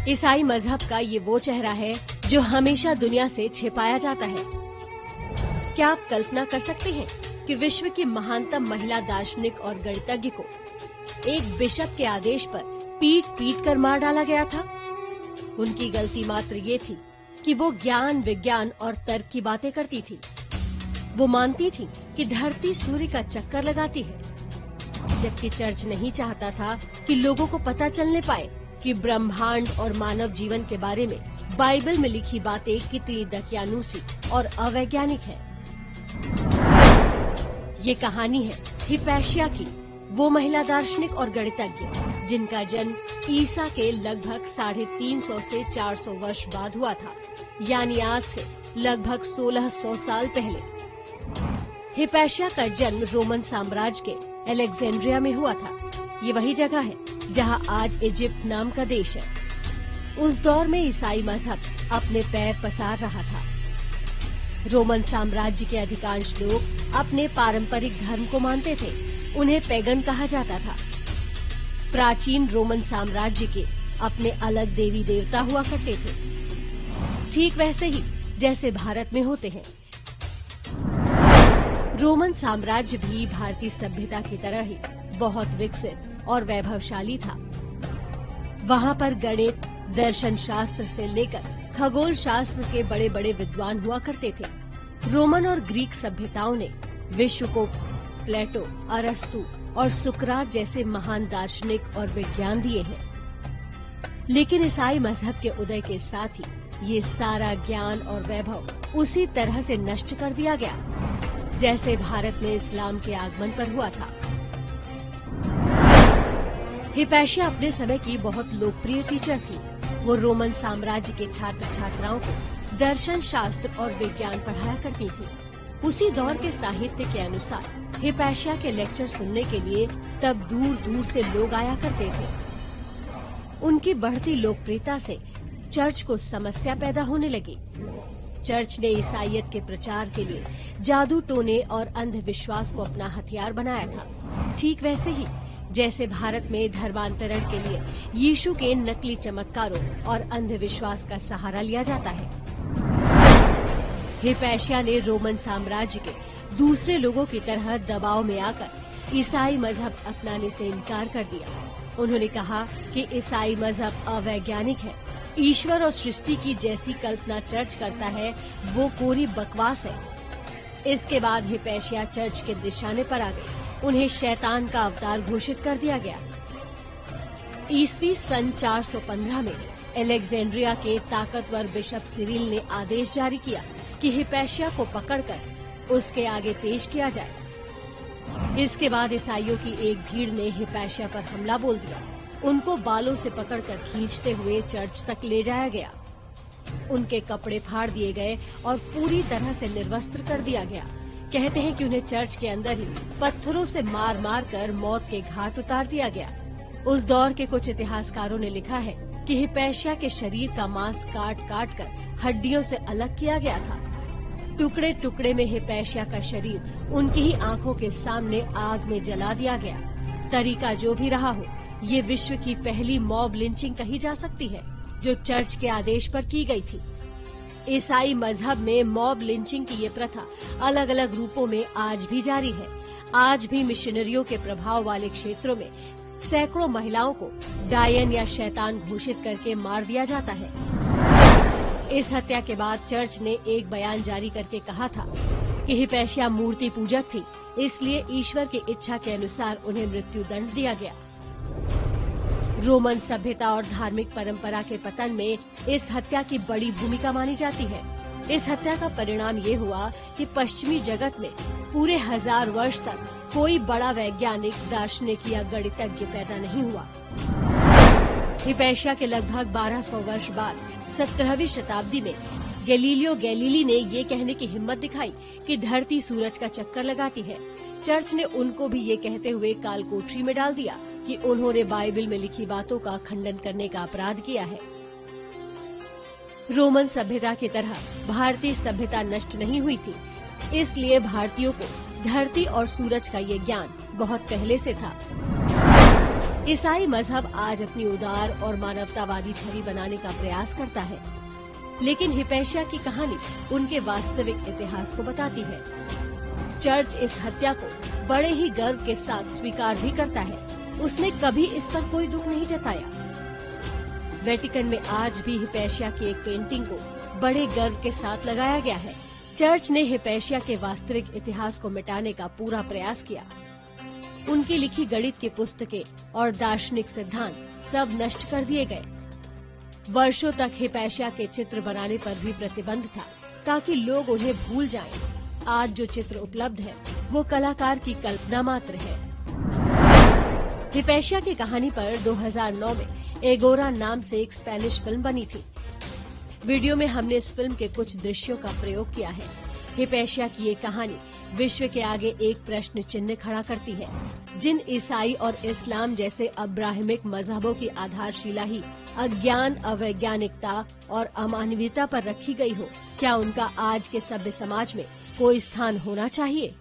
ईसाई मजहब का ये वो चेहरा है जो हमेशा दुनिया से छिपाया जाता है। क्या आप कल्पना कर सकते हैं कि विश्व की महानतम महिला दार्शनिक और गणितज्ञ को एक बिशप के आदेश पर पीट कर मार डाला गया था? उनकी गलती मात्र ये थी कि वो ज्ञान, विज्ञान और तर्क की बातें करती थी। वो मानती थी कि धरती सूर्य का चक्कर लगाती है, जबकि चर्च नहीं चाहता था कि लोगों को पता चलने पाए कि ब्रह्मांड और मानव जीवन के बारे में बाइबल में लिखी बातें कितनी दकियानूसी और अवैज्ञानिक है। ये कहानी है हिपैशिया की, वो महिला दार्शनिक और गणितज्ञ जिनका जन्म ईसा के लगभग 350 से 400 वर्ष बाद हुआ था, यानी आज से लगभग 1600 साल पहले। हिपैशिया का जन्म रोमन साम्राज्य के अलेक्जेंड्रिया में हुआ था। ये वही जगह है जहां आज इजिप्ट नाम का देश है। उस दौर में ईसाई मजहब अपने पैर पसार रहा था। रोमन साम्राज्य के अधिकांश लोग अपने पारंपरिक धर्म को मानते थे। उन्हें पैगन कहा जाता था। प्राचीन रोमन साम्राज्य के अपने अलग देवी देवता हुआ करते थे, ठीक वैसे ही जैसे भारत में होते हैं। रोमन साम्राज्य भी भारतीय सभ्यता की तरह ही बहुत विकसित और वैभवशाली था। वहां पर गणित, दर्शन शास्त्र से लेकर खगोल शास्त्र के बड़े बड़े विद्वान हुआ करते थे। रोमन और ग्रीक सभ्यताओं ने विश्व को प्लेटो, अरस्तु और सुकरात जैसे महान दार्शनिक और विज्ञान दिए हैं। लेकिन ईसाई मजहब के उदय के साथ ही ये सारा ज्ञान और वैभव उसी तरह से नष्ट कर दिया गया जैसे भारत में इस्लाम के आगमन पर हुआ था। हिपैशिया अपने समय की बहुत लोकप्रिय टीचर थी। वो रोमन साम्राज्य के छात्र छात्राओं को दर्शन शास्त्र और विज्ञान पढ़ाया करती थी। उसी दौर के साहित्य के अनुसार हिपैशिया के लेक्चर सुनने के लिए तब दूर दूर से लोग आया करते थे। उनकी बढ़ती लोकप्रियता से चर्च को समस्या पैदा होने लगी। चर्च ने ईसाईयत के प्रचार के लिए जादू टोने और अंधविश्वास को अपना हथियार बनाया था, ठीक वैसे ही जैसे भारत में धर्मांतरण के लिए यीशु के नकली चमत्कारों और अंधविश्वास का सहारा लिया जाता है। हिपैशिया ने रोमन साम्राज्य के दूसरे लोगों की तरह दबाव में आकर ईसाई मजहब अपनाने से इनकार कर दिया। उन्होंने कहा कि ईसाई मजहब अवैज्ञानिक है। ईश्वर और सृष्टि की जैसी कल्पना चर्च करता है वो कोरी बकवास है। इसके बाद हिपैशिया चर्च के निशाने पर आ गए। उन्हें शैतान का अवतार घोषित कर दिया गया। ईस्वी सन 415 में अलेक्जेंड्रिया के ताकतवर बिशप सिरिल ने आदेश जारी किया कि हिपैशिया को पकड़कर उसके आगे पेश किया जाए। इसके बाद ईसाइयों की एक भीड़ ने हिपैशिया पर हमला बोल दिया। उनको बालों से पकड़कर खींचते हुए चर्च तक ले जाया गया। उनके कपड़े फाड़ दिए गए और पूरी तरह से निर्वस्त्र कर दिया गया। कहते हैं कि उन्हें चर्च के अंदर ही पत्थरों से मार मार कर मौत के घाट उतार दिया गया। उस दौर के कुछ इतिहासकारों ने लिखा है कि हिपैशिया के शरीर का मांस काट काट कर हड्डियों से अलग किया गया था। टुकड़े टुकड़े में हिपैशिया का शरीर उनकी ही आंखों के सामने आग में जला दिया गया। तरीका जो भी रहा हो, ये विश्व की पहली मॉब लिंचिंग कही जा सकती है जो चर्च के आदेश पर की गई थी। ईसाई मजहब में मॉब लिंचिंग की ये प्रथा अलग अलग रूपों में आज भी जारी है। आज भी मिशनरियों के प्रभाव वाले क्षेत्रों में सैकड़ों महिलाओं को डायन या शैतान घोषित करके मार दिया जाता है। इस हत्या के बाद चर्च ने एक बयान जारी करके कहा था कि हिपैशिया मूर्ति पूजक थी, इसलिए ईश्वर की इच्छा के अनुसार उन्हें मृत्यु दंड दिया गया। रोमन सभ्यता और धार्मिक परंपरा के पतन में इस हत्या की बड़ी भूमिका मानी जाती है। इस हत्या का परिणाम ये हुआ कि पश्चिमी जगत में पूरे 1000 वर्ष तक कोई बड़ा वैज्ञानिक, दार्शनिक या गणितज्ञ पैदा नहीं हुआ। हिपैशिया के लगभग 1200 वर्ष बाद 17वीं शताब्दी में गैलीलियो गैलीली ने ये कहने की हिम्मत दिखाई कि धरती सूरज का चक्कर लगाती है। चर्च ने उनको भी ये कहते हुए काल कोठरी में डाल दिया कि उन्होंने बाइबल में लिखी बातों का खंडन करने का अपराध किया है। रोमन सभ्यता की तरह भारतीय सभ्यता नष्ट नहीं हुई थी, इसलिए भारतीयों को धरती और सूरज का ये ज्ञान बहुत पहले से था। ईसाई मजहब आज अपनी उदार और मानवतावादी छवि बनाने का प्रयास करता है, लेकिन हिपैशिया की कहानी उनके वास्तविक इतिहास को बताती है। चर्च इस हत्या को बड़े ही गर्व के साथ स्वीकार भी करता है। उसने कभी इस पर कोई दुख नहीं जताया। वेटिकन में आज भी हिपैशिया की एक पेंटिंग को बड़े गर्व के साथ लगाया गया है। चर्च ने हिपैशिया के वास्तविक इतिहास को मिटाने का पूरा प्रयास किया। उनकी लिखी गणित की पुस्तकें और दार्शनिक सिद्धांत सब नष्ट कर दिए गए। वर्षों तक हिपैशिया के चित्र बनाने पर भी प्रतिबंध था, ताकि लोग उन्हें भूल जाएं। आज जो चित्र उपलब्ध है वो कलाकार की कल्पना मात्र है। हिपैशिया की कहानी पर 2009 में एगोरा नाम से एक स्पेनिश फिल्म बनी थी। वीडियो में हमने इस फिल्म के कुछ दृश्यों का प्रयोग किया है। हिपैशिया की ये कहानी विश्व के आगे एक प्रश्न चिन्ह खड़ा करती है। जिन ईसाई और इस्लाम जैसे अब्राहमिक मजहबों की आधारशिला ही अज्ञान, अवैज्ञानिकता और अमानवीयता पर रखी गई हो, क्या उनका आज के सभ्य समाज में कोई स्थान होना चाहिए?